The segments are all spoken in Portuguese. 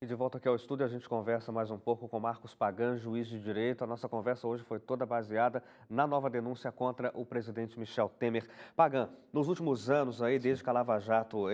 E de volta aqui ao estúdio, a gente conversa mais um pouco com Marcos Pagan, juiz de direito. A nossa conversa hoje foi toda baseada na nova denúncia contra o presidente Michel Temer. Pagan, nos últimos anos, aí, desde que a Lava Jato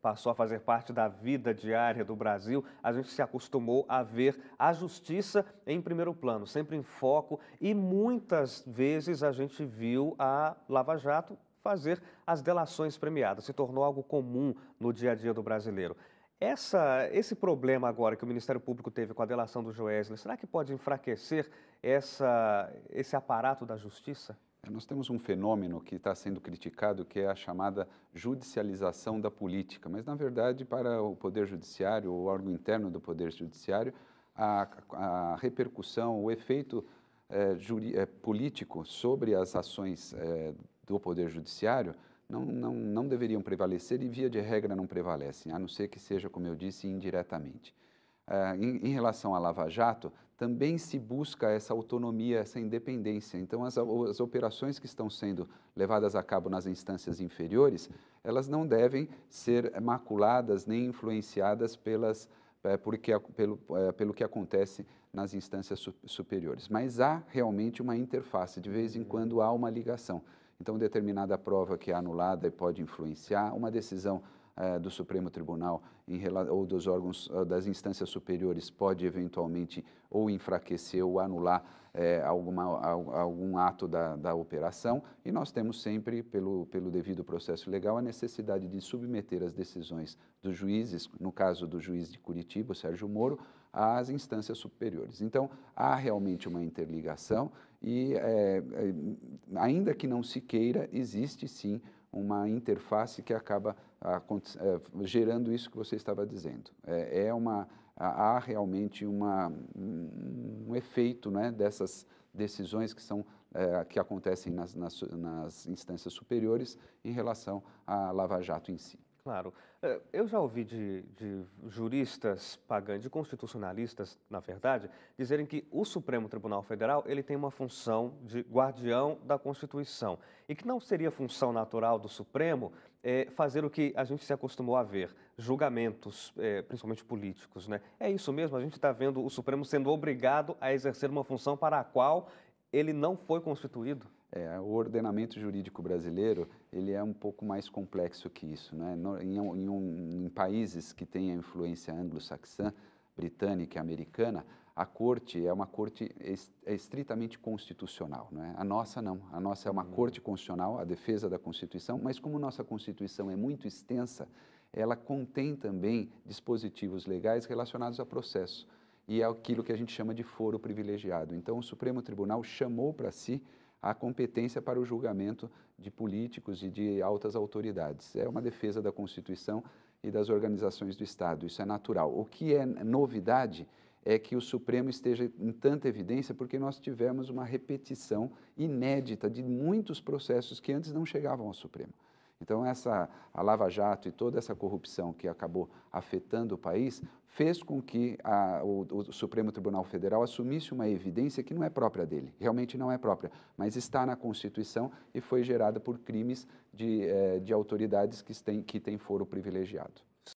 passou a fazer parte da vida diária do Brasil, a gente se acostumou a ver a justiça em primeiro plano, sempre em foco, e muitas vezes a gente viu a Lava Jato fazer as delações premiadas. Se tornou algo comum no dia a dia do brasileiro. Esse problema agora que o Ministério Público teve com a delação do Joesley, será que pode enfraquecer esse aparato da justiça? Nós temos um fenômeno que está sendo criticado, que é a chamada judicialização da política. Mas, na verdade, para o Poder Judiciário, o órgão interno do Poder Judiciário, a repercussão, o efeito político sobre as ações do Poder Judiciário não deveriam prevalecer e, via de regra, não prevalecem, a não ser que seja, como eu disse, indiretamente. Em relação à Lava Jato, também se busca essa autonomia, essa independência. Então, as operações que estão sendo levadas a cabo nas instâncias inferiores, elas não devem ser maculadas nem influenciadas pelo que acontece nas instâncias superiores. Mas há realmente uma interface, de vez em quando há uma ligação. Então, determinada prova que é anulada e pode influenciar, uma decisão do Supremo Tribunal ou dos órgãos das instâncias superiores pode eventualmente ou enfraquecer ou anular algum ato da operação, e nós temos sempre, pelo devido processo legal, a necessidade de submeter as decisões dos juízes, no caso do juiz de Curitiba, o Sérgio Moro, às instâncias superiores. Então, há realmente uma interligação e, ainda que não se queira, existe sim uma interface que acaba gerando isso que você estava dizendo. Há realmente um efeito, né, dessas decisões que acontecem nas instâncias superiores em relação à Lava Jato em si. Claro. Eu já ouvi de juristas Pagan, de constitucionalistas, na verdade, dizerem que o Supremo Tribunal Federal ele tem uma função de guardião da Constituição e que não seria função natural do Supremo fazer o que a gente se acostumou a ver, julgamentos, principalmente políticos, né? É isso mesmo? A gente está vendo o Supremo sendo obrigado a exercer uma função para a qual ele não foi constituído? O ordenamento jurídico brasileiro ele é um pouco mais complexo que isso, né? Em países que têm a influência anglo-saxã, britânica e americana, a corte é uma corte estritamente constitucional, não é? A nossa não, a nossa é uma corte constitucional, a defesa da Constituição, mas como nossa Constituição é muito extensa, ela contém também dispositivos legais relacionados a processo, e é aquilo que a gente chama de foro privilegiado. Então, o Supremo Tribunal chamou para si a competência para o julgamento de políticos e de altas autoridades. É uma defesa da Constituição e das organizações do Estado, isso é natural. O que é novidade é que o Supremo esteja em tanta evidência porque nós tivemos uma repetição inédita de muitos processos que antes não chegavam ao Supremo. Então, a Lava Jato e toda essa corrupção que acabou afetando o país fez com que o Supremo Tribunal Federal assumisse uma evidência que não é própria dele, realmente não é própria, mas está na Constituição e foi gerada por crimes de autoridades que têm foro privilegiado.